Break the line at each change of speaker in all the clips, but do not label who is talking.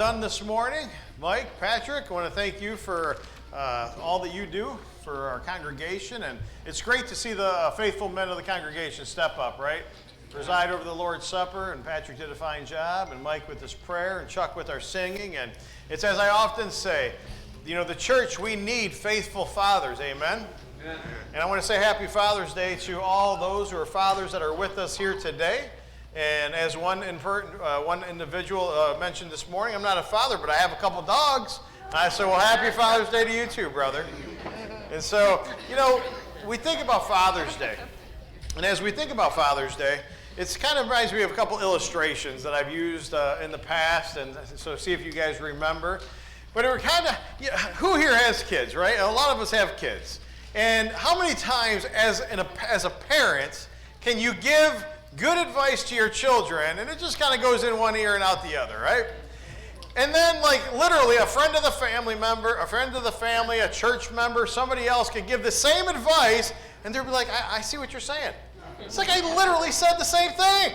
Done this morning. Mike, Patrick, I want to thank you for all that you do for our congregation, and it's great to see the faithful men of the congregation step up, right? Preside over the Lord's Supper, and Patrick did a fine job, and Mike with his prayer, and Chuck with our singing, and it's as I often say, you know, the church, we need faithful fathers, amen? Amen. And I want to say Happy Father's Day to all those who are fathers that are with us here today. And as one individual mentioned this morning, I'm not a father, but I have a couple dogs. I said, well, Happy Father's Day to you too, brother. And so, you know, we think about Father's Day. And as we think about Father's Day, it kind of reminds me of a couple illustrations that I've used in the past, and so see if you guys remember. But it were kind of, you know, who here has kids, right? A lot of us have kids. And how many times as a parent can you give good advice to your children, and it just kind of goes in one ear and out the other, right? And then, like, literally, a friend of the family member, a church member, somebody else could give the same advice, and they'll be like, I see what you're saying. It's like I literally said the same thing.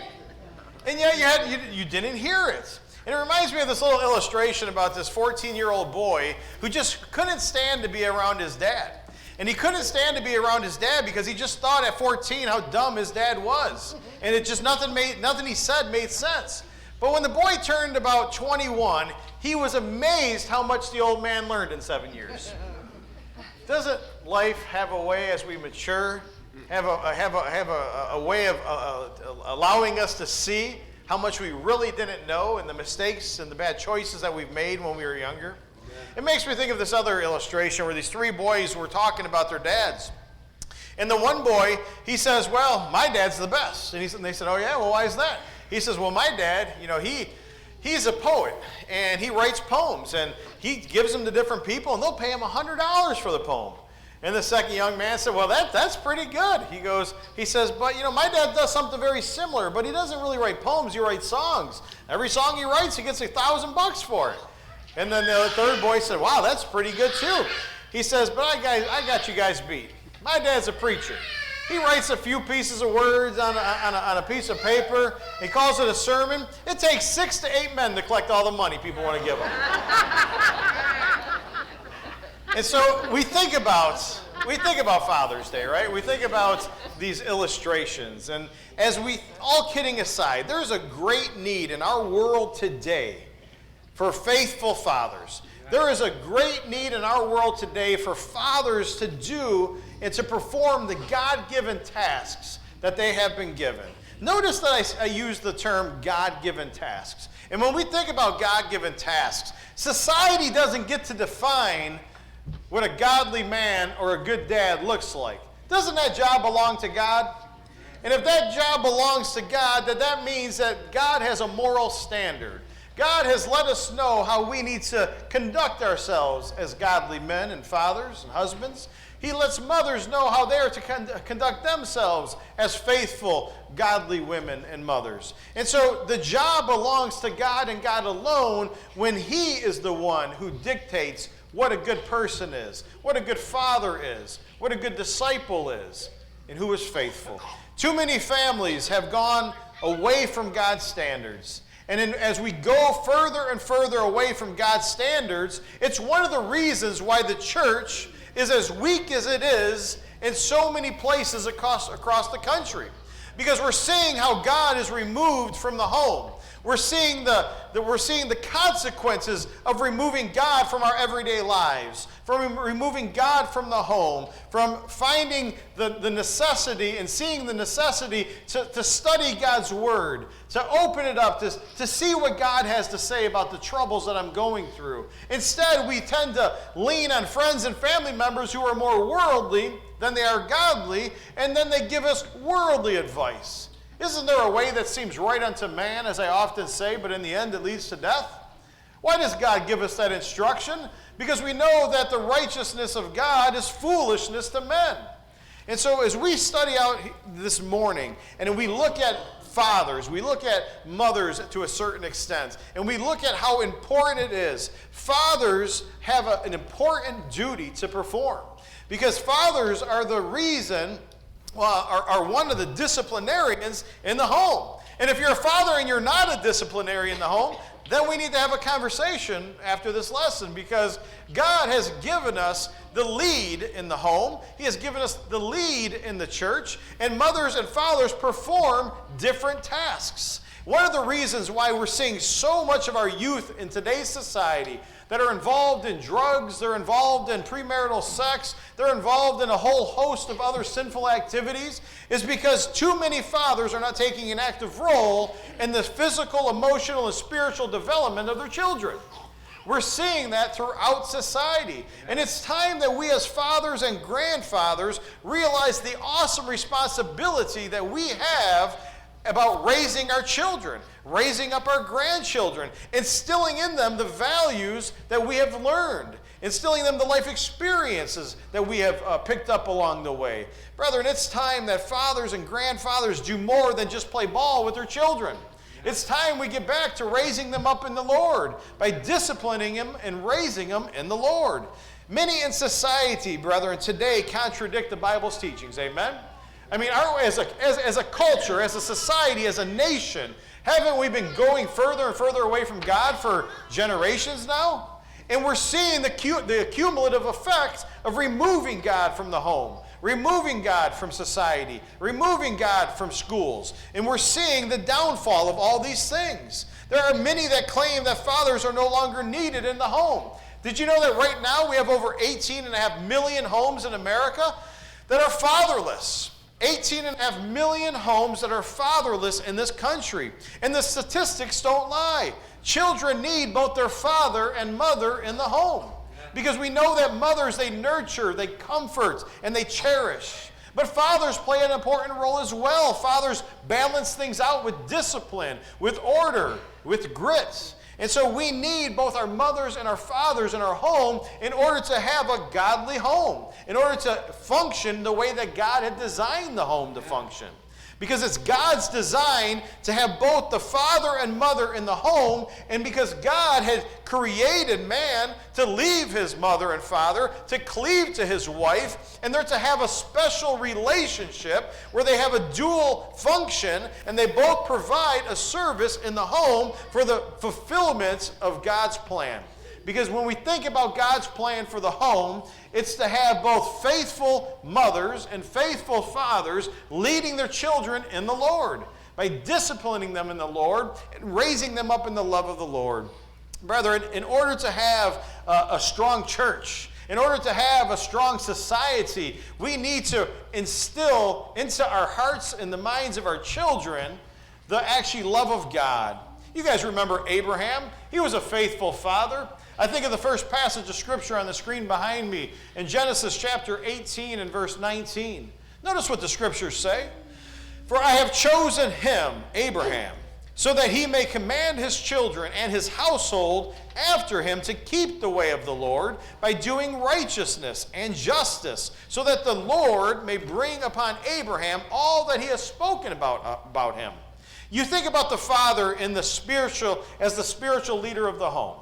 And yet you didn't hear it. And it reminds me of this little illustration about this 14-year-old boy who just couldn't stand to be around his dad. And he couldn't stand to be around his dad because he just thought at 14 how dumb his dad was. And it just nothing he said made sense. But when the boy turned about 21, he was amazed how much the old man learned in 7 years. Doesn't life have a way as we mature, have a way of allowing us to see how much we really didn't know and the mistakes and the bad choices that we've made when we were younger? It makes me think of this other illustration where these three boys were talking about their dads. And the one boy, he says, well, my dad's the best. And they said, oh yeah, well, why is that? He says, well, my dad, you know, he's a poet, and he writes poems, and he gives them to different people, and they'll pay him $100 for the poem. And the second young man said, well, that's pretty good. He says, but, you know, my dad does something very similar, but he doesn't really write poems, he writes songs. Every song he writes, he gets $1,000 for it. And then the third boy said, wow, that's pretty good too. He says, but I got you guys beat. My dad's a preacher. He writes a few pieces of words on a piece of paper. He calls it a sermon. It takes 6 to 8 men to collect all the money people want to give him. And so we think about Father's Day, right? We think about these illustrations. And as we, all kidding aside, there's a great need in our world today for faithful fathers. There is a great need in our world today for fathers to do and to perform the God-given tasks that they have been given. Notice that I use the term God-given tasks. And when we think about God-given tasks, society doesn't get to define what a godly man or a good dad looks like. Doesn't that job belong to God? And if that job belongs to God, then that means that God has a moral standard. God has let us know how we need to conduct ourselves as godly men and fathers and husbands. He lets mothers know how they are to conduct themselves as faithful, godly women and mothers. And so the job belongs to God and God alone when He is the one who dictates what a good person is, what a good father is, what a good disciple is, and who is faithful. Too many families have gone away from God's standards. And as we go further and further away from God's standards, it's one of the reasons why the church is as weak as it is in so many places across the country. Because we're seeing how God is removed from the home. We're seeing the consequences of removing God from our everyday lives, from removing God from the home, from finding the necessity and seeing the necessity to study God's Word, to open it up, to see what God has to say about the troubles that I'm going through. Instead, we tend to lean on friends and family members who are more worldly than they are godly, and then they give us worldly advice. Isn't there a way that seems right unto man, as I often say, but in the end it leads to death? Why does God give us that instruction? Because we know that the righteousness of God is foolishness to men. And so as we study out this morning, and we look at fathers, we look at mothers to a certain extent, and we look at how important it is, fathers have an important duty to perform. Because fathers are the reason are one of the disciplinarians in the home. And if you're a father and you're not a disciplinarian in the home, then we need to have a conversation after this lesson, because God has given us the lead in the home. He has given us the lead in the church, and mothers and fathers perform different tasks. One of the reasons why we're seeing so much of our youth in today's society that are involved in drugs, they're involved in premarital sex, they're involved in a whole host of other sinful activities, is because too many fathers are not taking an active role in the physical, emotional, and spiritual development of their children. We're seeing that throughout society. And it's time that we as fathers and grandfathers realize the awesome responsibility that we have about raising our children, raising up our grandchildren, instilling in them the values that we have learned, instilling in them the life experiences that we have picked up along the way. Brethren, it's time that fathers and grandfathers do more than just play ball with their children. It's time we get back to raising them up in the Lord by disciplining them and raising them in the Lord. Many in society, brethren, today contradict the Bible's teachings. Amen? I mean, as a culture, as a society, as a nation, haven't we been going further and further away from God for generations now? And we're seeing the cumulative effect of removing God from the home, removing God from society, removing God from schools. And we're seeing the downfall of all these things. There are many that claim that fathers are no longer needed in the home. Did you know that right now we have over 18.5 million homes in America that are fatherless? 18.5 million homes that are fatherless in this country. And the statistics don't lie. Children need both their father and mother in the home. Because we know that mothers, they nurture, they comfort, and they cherish. But fathers play an important role as well. Fathers balance things out with discipline, with order, with grit. And so we need both our mothers and our fathers in our home in order to have a godly home, in order to function the way that God had designed the home to function. Because it's God's design to have both the father and mother in the home, and because God had created man to leave his mother and father, to cleave to his wife, and they're to have a special relationship where they have a dual function, and they both provide a service in the home for the fulfillment of God's plan. Because when we think about God's plan for the home, it's to have both faithful mothers and faithful fathers leading their children in the Lord by disciplining them in the Lord and raising them up in the love of the Lord. Brethren, in order to have a strong church, in order to have a strong society, we need to instill into our hearts and the minds of our children the actually love of God. You guys remember Abraham? He was a faithful father. I think of the first passage of Scripture on the screen behind me in Genesis chapter 18 and verse 19. Notice what the Scriptures say. For I have chosen him, Abraham, so that he may command his children and his household after him to keep the way of the Lord by doing righteousness and justice, so that the Lord may bring upon Abraham all that he has spoken about him. You think about the father in the spiritual, as the spiritual leader of the home.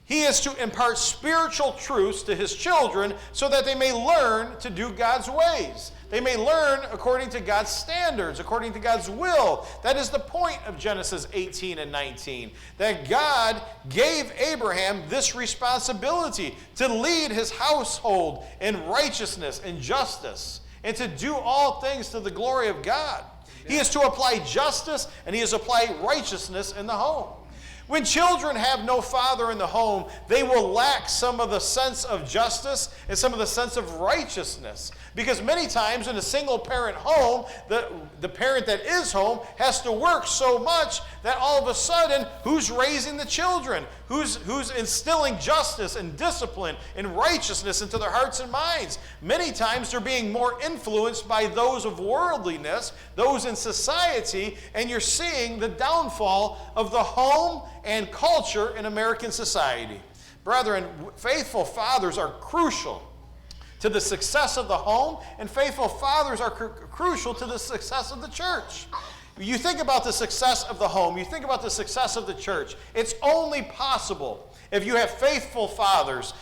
He is to impart spiritual truths to his children so that they may learn to do God's ways. They may learn according to God's standards, according to God's will. That is the point of Genesis 18 and 19, that God gave Abraham this responsibility to lead his household in righteousness and justice, and to do all things to the glory of God. He is to apply justice and he is to apply righteousness in the home. When children have no father in the home, they will lack some of the sense of justice and some of the sense of righteousness. Because many times in a single-parent home, the parent that is home has to work so much that all of a sudden, who's raising the children? Who's instilling justice and discipline and righteousness into their hearts and minds? Many times they're being more influenced by those of worldliness, those in society, and you're seeing the downfall of the home and culture in American society. Brethren, faithful fathers are crucial to the success of the home, and faithful fathers are crucial to the success of the church. You think about the success of the home, you think about the success of the church. It's only possible if you have faithful fathers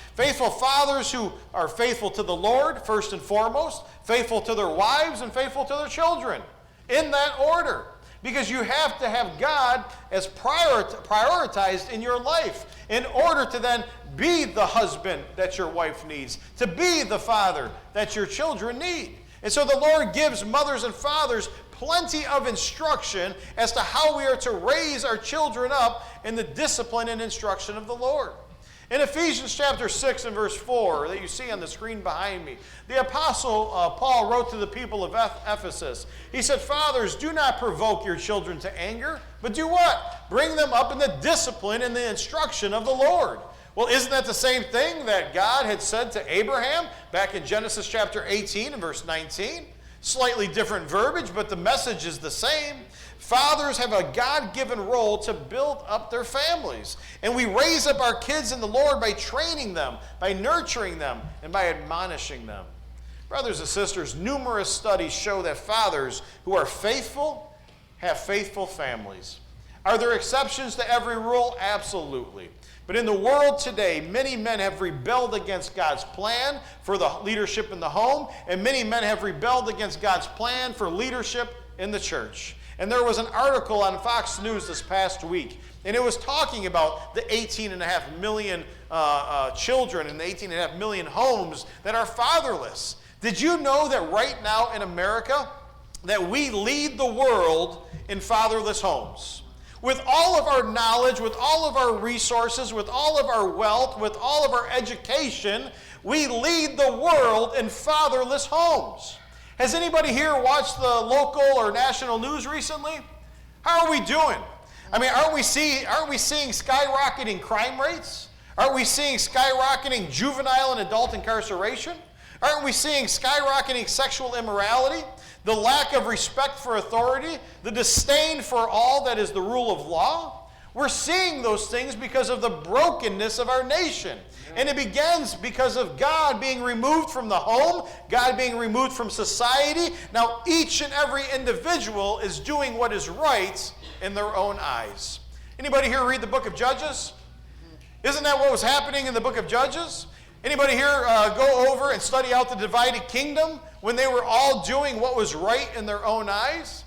who are faithful to the Lord, first and foremost, faithful to their wives, and faithful to their children, in that order. Because you have to have God as prioritized in your life in order to then be the husband that your wife needs, to be the father that your children need. And so the Lord gives mothers and fathers plenty of instruction as to how we are to raise our children up in the discipline and instruction of the Lord. In Ephesians chapter 6 and verse 4 that you see on the screen behind me, the Apostle Paul wrote to the people of Ephesus. He said, "Fathers, do not provoke your children to anger, but do what? Bring them up in the discipline and the instruction of the Lord." Well, isn't that the same thing that God had said to Abraham back in Genesis chapter 18 and verse 19? Slightly different verbiage, but the message is the same. Fathers have a God-given role to build up their families. And we raise up our kids in the Lord by training them, by nurturing them, and by admonishing them. Brothers and sisters, numerous studies show that fathers who are faithful have faithful families. Are there exceptions to every rule? Absolutely. But in the world today, many men have rebelled against God's plan for the leadership in the home, and many men have rebelled against God's plan for leadership in the church. And there was an article on Fox News this past week, and it was talking about the 18.5 million children and the 18.5 million homes that are fatherless. Did you know that right now in America, that we lead the world in fatherless homes? With all of our knowledge, with all of our resources, with all of our wealth, with all of our education, we lead the world in fatherless homes. Has anybody here watched the local or national news recently? How are we doing? I mean, aren't we seeing skyrocketing crime rates? Aren't we seeing skyrocketing juvenile and adult incarceration? Aren't we seeing skyrocketing sexual immorality? The lack of respect for authority, the disdain for all that is the rule of law? We're seeing those things because of the brokenness of our nation. And it begins because of God being removed from the home, God being removed from society. Now each and every individual is doing what is right in their own eyes. Anybody here read the book of Judges? Isn't that what was happening in the book of Judges? Anybody here go over and study out the divided kingdom when they were all doing what was right in their own eyes?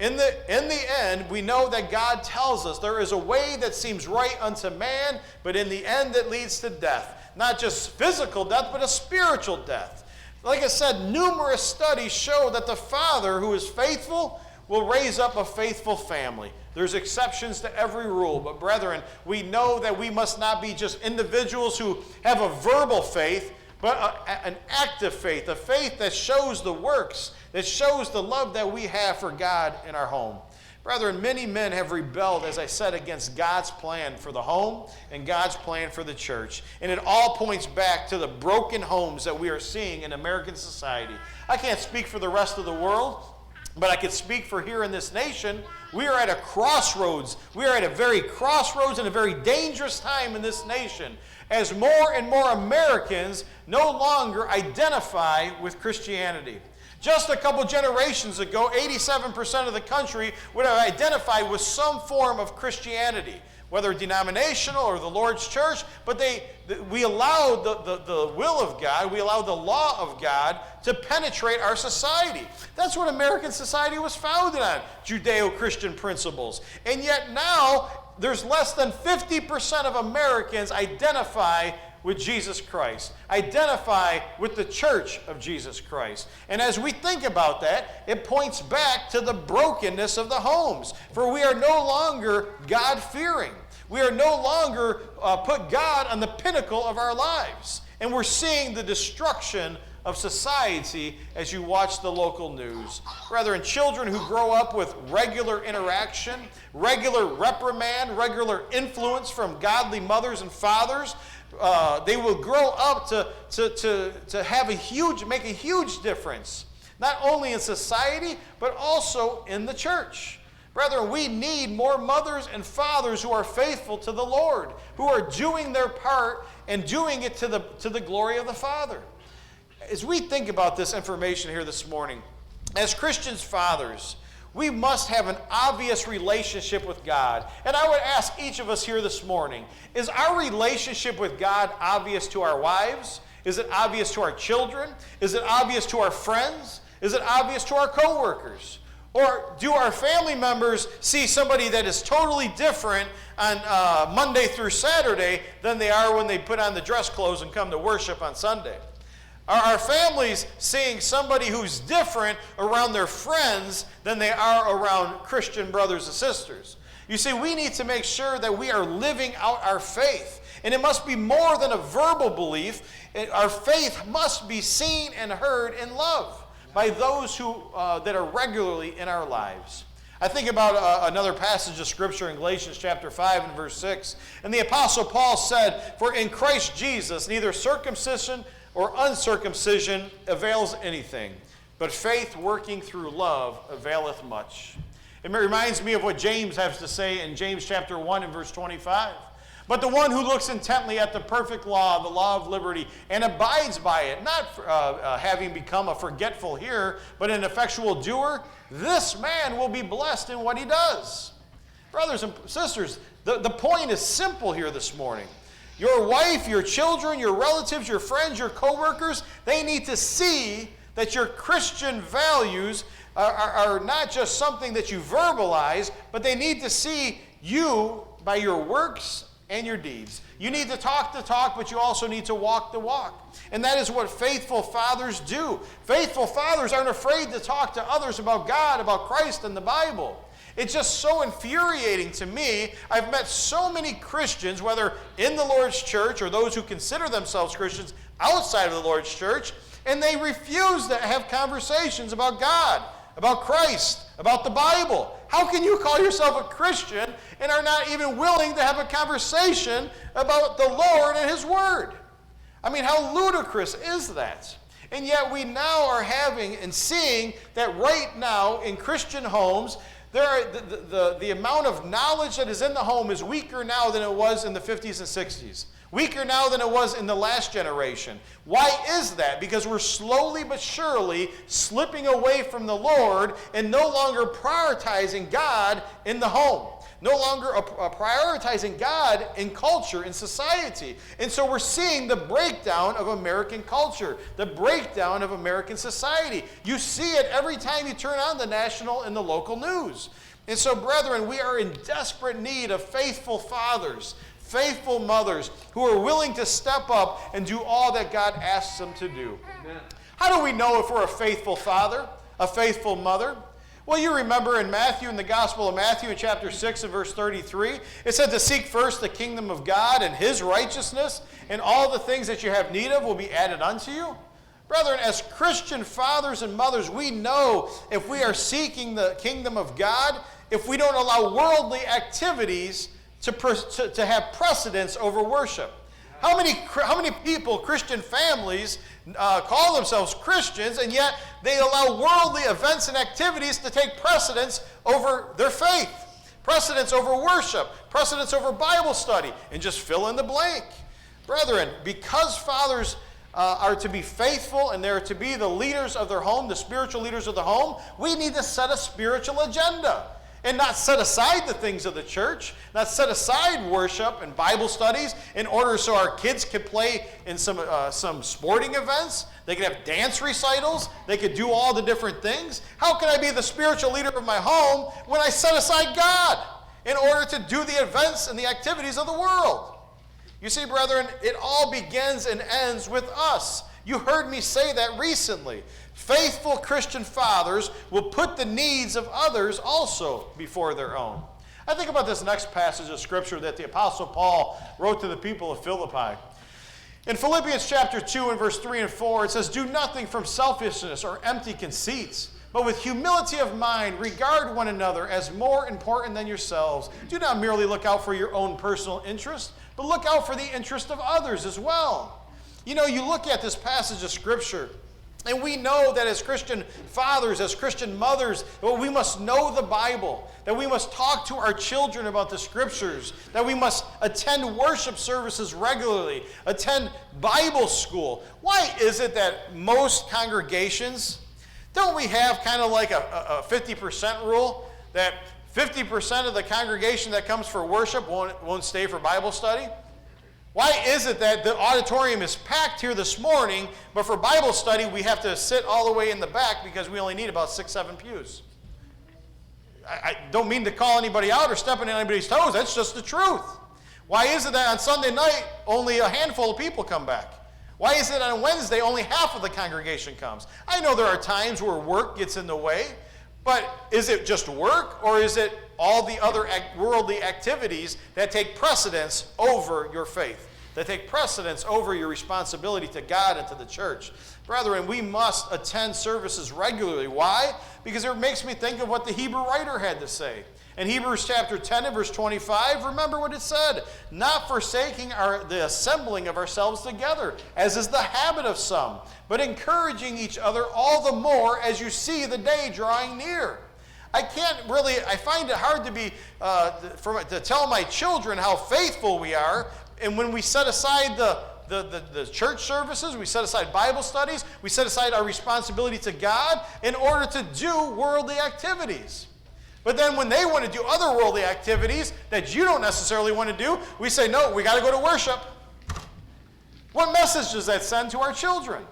In the end, we know that God tells us there is a way that seems right unto man, but in the end it leads to death. Not just physical death, but a spiritual death. Like I said, numerous studies show that the father who is faithful will raise up a faithful family. There's exceptions to every rule, but brethren, we know that we must not be just individuals who have a verbal faith, but an active faith, a faith that shows the works, that shows the love that we have for God in our home. Brethren, many men have rebelled, as I said, against God's plan for the home and God's plan for the church. And it all points back to the broken homes that we are seeing in American society. I can't speak for the rest of the world, but I can speak for here in this nation. We are at a crossroads. We are at a very crossroads and a very dangerous time in this nation, as more and more Americans no longer identify with Christianity. Just a couple generations ago, 87% of the country would have identified with some form of Christianity, whether denominational or the Lord's church, but we allowed the will of God, we allowed the law of God to penetrate our society. That's what American society was founded on, Judeo-Christian principles. And yet now, there's less than 50% of Americans identify with Jesus Christ, identify with the church of Jesus Christ. And as we think about that, it points back to the brokenness of the homes. For we are no longer God-fearing. We are no longer put God on the pinnacle of our lives. And we're seeing the destruction of society as you watch the local news. Brethren, children who grow up with regular interaction, regular reprimand, regular influence from godly mothers and fathers, they will grow up to have make a huge difference, not only in society, but also in the church. Brethren, we need more mothers and fathers who are faithful to the Lord, who are doing their part and doing it to the glory of the Father. As we think about this information here this morning, as Christians fathers, we must have an obvious relationship with God. And I would ask each of us here this morning, is our relationship with God obvious to our wives? Is it obvious to our children? Is it obvious to our friends? Is it obvious to our coworkers? Or do our family members see somebody that is totally different on Monday through Saturday than they are when they put on the dress clothes and come to worship on Sunday? Are our families seeing somebody who's different around their friends than they are around Christian brothers and sisters? You see, we need to make sure that we are living out our faith. And it must be more than a verbal belief. Our faith must be seen and heard in love by those who that are regularly in our lives. I think about another passage of Scripture in Galatians chapter 5 and verse 6. And the Apostle Paul said, "For in Christ Jesus neither circumcision or uncircumcision avails anything, but faith working through love availeth much." It reminds me of what James has to say in James chapter 1 and verse 25. "But the one who looks intently at the perfect law, the law of liberty, and abides by it, not having become a forgetful hearer, but an effectual doer, this man will be blessed in what he does." Brothers and sisters, the point is simple here this morning. Your wife, your children, your relatives, your friends, your co-workers, they need to see that your Christian values are not just something that you verbalize, but they need to see you by your works and your deeds. You need to talk the talk, but you also need to walk the walk. And that is what faithful fathers do. Faithful fathers aren't afraid to talk to others about God, about Christ, and the Bible. It's just so infuriating to me. I've met so many Christians, whether in the Lord's church or those who consider themselves Christians outside of the Lord's church, and they refuse to have conversations about God, about Christ, about the Bible. How can you call yourself a Christian and are not even willing to have a conversation about the Lord and His Word? I mean, how ludicrous is that? And yet we now are having and seeing that right now in Christian homes, the amount of knowledge that is in the home is weaker now than it was in the 50s and 60s. Weaker now than it was in the last generation. Why is that? Because we're slowly but surely slipping away from the Lord and no longer prioritizing God in the home. No longer prioritizing God in culture, in society. And so we're seeing the breakdown of American culture, the breakdown of American society. You see it every time you turn on the national and the local news. And so, brethren, we are in desperate need of faithful fathers, faithful mothers who are willing to step up and do all that God asks them to do. Amen. How do we know if we're a faithful father, a faithful mother? Well, you remember in Matthew, in the Gospel of Matthew, in chapter 6 and verse 33, it said to seek first the kingdom of God and His righteousness, and all the things that you have need of will be added unto you. Brethren, as Christian fathers and mothers, we know if we are seeking the kingdom of God, if we don't allow worldly activities to have precedence over worship. How many people, Christian families, call themselves Christians, and yet they allow worldly events and activities to take precedence over their faith, precedence over worship, precedence over Bible study, and just fill in the blank. Brethren, because fathers are to be faithful and they're to be the leaders of their home, the spiritual leaders of the home, we need to set a spiritual agenda. And not set aside the things of the church, not set aside worship and Bible studies in order so our kids could play in some sporting events. They could have dance recitals. They could do all the different things. How can I be the spiritual leader of my home when I set aside God in order to do the events and the activities of the world? You see, brethren, it all begins and ends with us. You heard me say that recently. Faithful Christian fathers will put the needs of others also before their own. I think about this next passage of Scripture that the Apostle Paul wrote to the people of Philippi. In Philippians chapter 2 and verse 3 and 4, it says, "Do nothing from selfishness or empty conceits, but with humility of mind regard one another as more important than yourselves. Do not merely look out for your own personal interest, but look out for the interest of others as well." You know, you look at this passage of Scripture, and we know that as Christian fathers, as Christian mothers, we must know the Bible, that we must talk to our children about the Scriptures, that we must attend worship services regularly, attend Bible school. Why is it that most congregations, don't we have kind of like a 50% rule, that 50% of the congregation that comes for worship won't stay for Bible study? Why is it that the auditorium is packed here this morning, but for Bible study we have to sit all the way in the back because we only need about 6-7 pews? I don't mean to call anybody out or step on anybody's toes. That's just the truth. Why is it that on Sunday night only a handful of people come back? Why is it on Wednesday only half of the congregation comes? I know there are times where work gets in the way, but is it just work, or is it all the other worldly activities that take precedence over your faith, that take precedence over your responsibility to God and to the church? Brethren, we must attend services regularly. Why? Because it makes me think of what the Hebrew writer had to say. In Hebrews chapter 10 and verse 25, remember what it said, not forsaking the assembling of ourselves together, as is the habit of some, but encouraging each other all the more as you see the day drawing near. I find it hard to tell my children how faithful we are, and when we set aside the church services, we set aside Bible studies, we set aside our responsibility to God in order to do worldly activities. But then when they want to do other worldly activities that you don't necessarily want to do, we say, no, we got to go to worship. What message does that send to our children?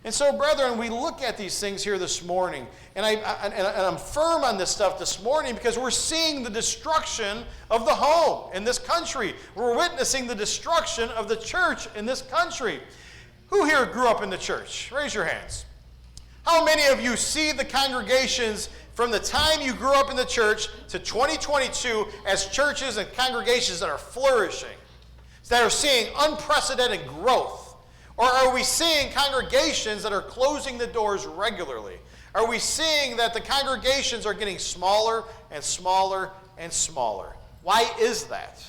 And so, brethren, we look at these things here this morning, and I'm firm on this stuff this morning because we're seeing the destruction of the home in this country. We're witnessing the destruction of the church in this country. Who here grew up in the church? Raise your hands. How many of you see the congregations from the time you grew up in the church to 2022 as churches and congregations that are flourishing, that are seeing unprecedented growth? Or are we seeing congregations that are closing the doors regularly? Are we seeing that the congregations are getting smaller and smaller and smaller? Why is that?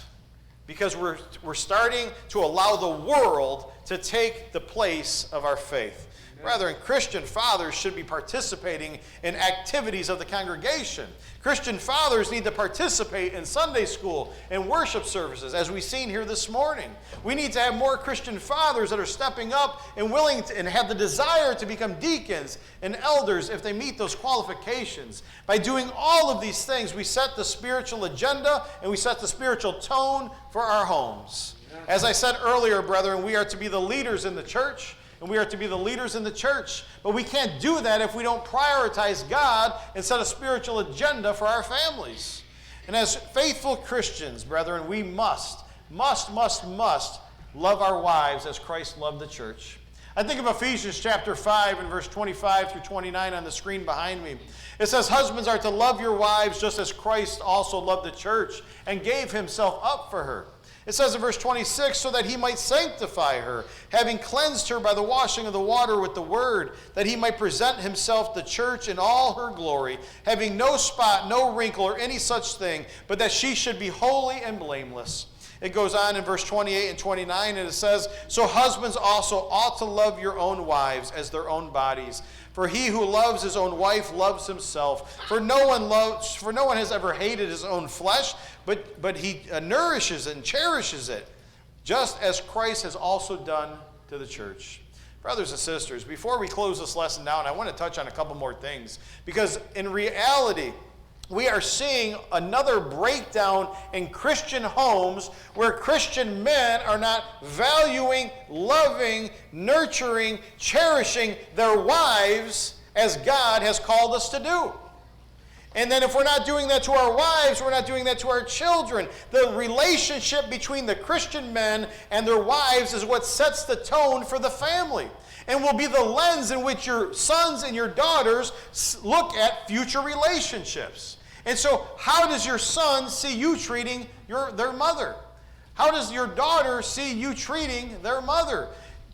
Because we're starting to allow the world to take the place of our faith. Brethren, Christian fathers should be participating in activities of the congregation. Christian fathers need to participate in Sunday school and worship services, as we've seen here this morning. We need to have more Christian fathers that are stepping up and willing to, and have the desire to become deacons and elders if they meet those qualifications. By doing all of these things, we set the spiritual agenda and we set the spiritual tone for our homes. As I said earlier, brethren, we are to be the leaders in the church. And we are to be the leaders in the church. But we can't do that if we don't prioritize God and set a spiritual agenda for our families. And as faithful Christians, brethren, we must love our wives as Christ loved the church. I think of Ephesians chapter 5 and verse 25 through 29 on the screen behind me. It says, husbands are to love your wives just as Christ also loved the church and gave himself up for her. It says in verse 26, so that he might sanctify her, having cleansed her by the washing of the water with the word, that he might present himself the church in all her glory, having no spot, no wrinkle, or any such thing, but that she should be holy and blameless. It goes on in verse 28 and 29, and it says, so husbands also ought to love your own wives as their own bodies. For he who loves his own wife loves himself. For no one has ever hated his own flesh, but he nourishes and cherishes it, just as Christ has also done to the church. Brothers and sisters, before we close this lesson down, I want to touch on a couple more things. Because in reality, we are seeing another breakdown in Christian homes where Christian men are not valuing, loving, nurturing, cherishing their wives as God has called us to do. And then if we're not doing that to our wives, we're not doing that to our children. The relationship between the Christian men and their wives is what sets the tone for the family, and will be the lens in which your sons and your daughters look at future relationships. And so how does your son see you treating their mother? How does your daughter see you treating their mother?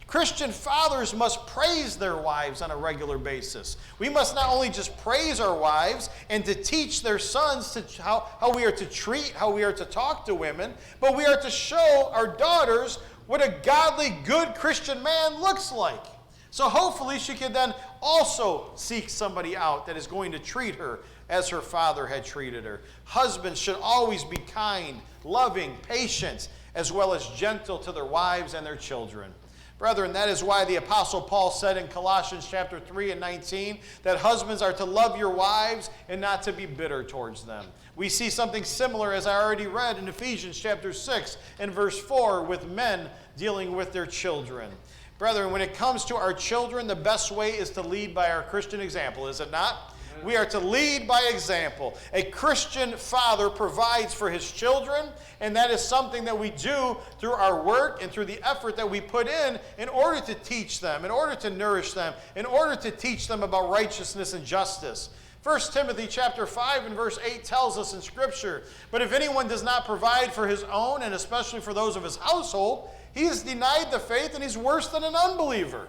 Christian fathers must praise their wives on a regular basis. We must not only just praise our wives and to teach their sons how we are to treat, how we are to talk to women, but we are to show our daughters what a godly, good Christian man looks like. So hopefully she can then also seek somebody out that is going to treat her as her father had treated her. Husbands should always be kind, loving, patient, as well as gentle to their wives and their children. Brethren, that is why the Apostle Paul said in Colossians chapter 3 and 19 that husbands are to love your wives and not to be bitter towards them. We see something similar, as I already read, in Ephesians chapter 6 and verse 4 with men dealing with their children. Brethren, when it comes to our children, the best way is to lead by our Christian example, is it not? We are to lead by example. A Christian father provides for his children, and that is something that we do through our work and through the effort that we put in order to teach them, in order to nourish them, in order to teach them about righteousness and justice. 1 Timothy chapter 5 and verse 8 tells us in Scripture, "But if anyone does not provide for his own, and especially for those of his household, he has denied the faith and he's worse than an unbeliever."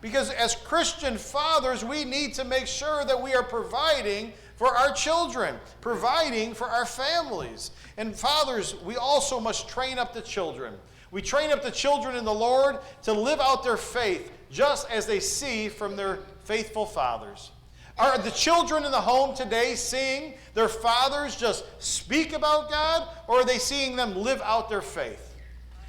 Because as Christian fathers, we need to make sure that we are providing for our children, providing for our families. And fathers, we also must train up the children. We train up the children in the Lord to live out their faith just as they see from their faithful fathers. Are the children in the home today seeing their fathers just speak about God, or are they seeing them live out their faith?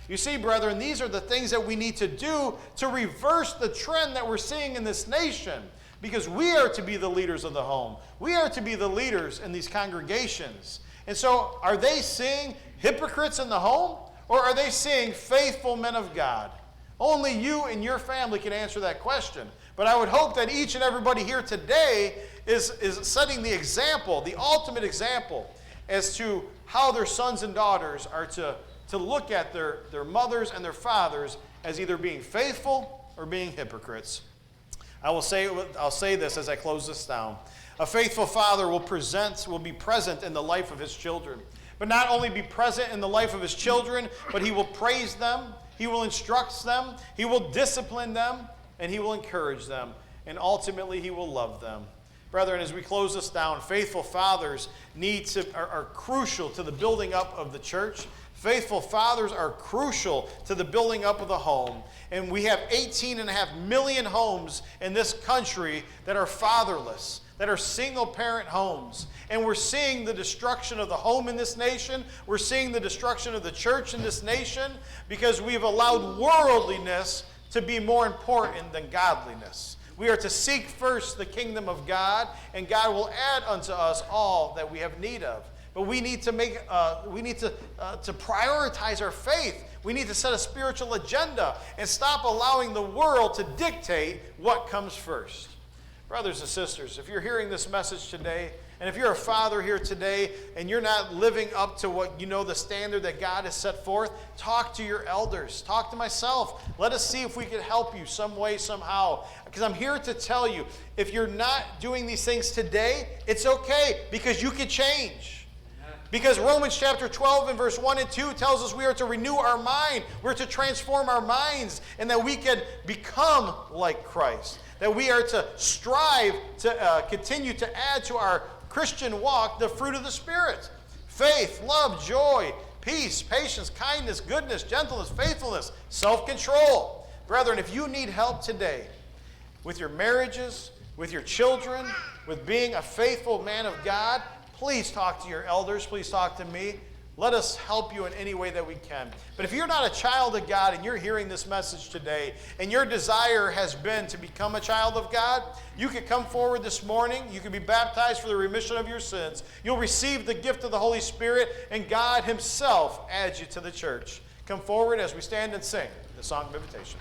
You see, brethren, these are the things that we need to do to reverse the trend that we're seeing in this nation, because we are to be the leaders of the home. We are to be the leaders in these congregations. And so, are they seeing hypocrites in the home, or are they seeing faithful men of God? Only you and your family can answer that question. But I would hope that each and everybody here today is setting the example, the ultimate example, as to how their sons and daughters are to look at their mothers and their fathers as either being faithful or being hypocrites. I'll say this as I close this down. A faithful father will be present in the life of his children. But not only be present in the life of his children, but he will praise them, he will instruct them, he will discipline them, and he will encourage them, and ultimately he will love them. Brethren, as we close this down, faithful fathers are crucial to the building up of the church. Faithful fathers are crucial to the building up of the home. And we have 18.5 million homes in this country that are fatherless, that are single-parent homes. And we're seeing the destruction of the home in this nation. We're seeing the destruction of the church in this nation because we've allowed worldliness to be more important than godliness. We are to seek first the kingdom of God, and God will add unto us all that we have need of. But we need to prioritize our faith. We need to set a spiritual agenda and stop allowing the world to dictate what comes first. Brothers and sisters, if you're hearing this message today, and if you're a father here today and you're not living up to what you know the standard that God has set forth, talk to your elders. Talk to myself. Let us see if we can help you some way, somehow. Because I'm here to tell you, if you're not doing these things today, it's okay, because you can change. Because Romans chapter 12 and verse 1 and 2 tells us we are to renew our mind. We're to transform our minds, and that we can become like Christ. That we are to strive to continue to add to our Christian walk the fruit of the Spirit. Faith, love, joy, peace, patience, kindness, goodness, gentleness, faithfulness, self-control. Brethren, if you need help today with your marriages, with your children, with being a faithful man of God, please talk to your elders. Please talk to me. Let us help you in any way that we can. But if you're not a child of God and you're hearing this message today and your desire has been to become a child of God, you can come forward this morning. You can be baptized for the remission of your sins. You'll receive the gift of the Holy Spirit, and God himself adds you to the church. Come forward as we stand and sing the song of invitation.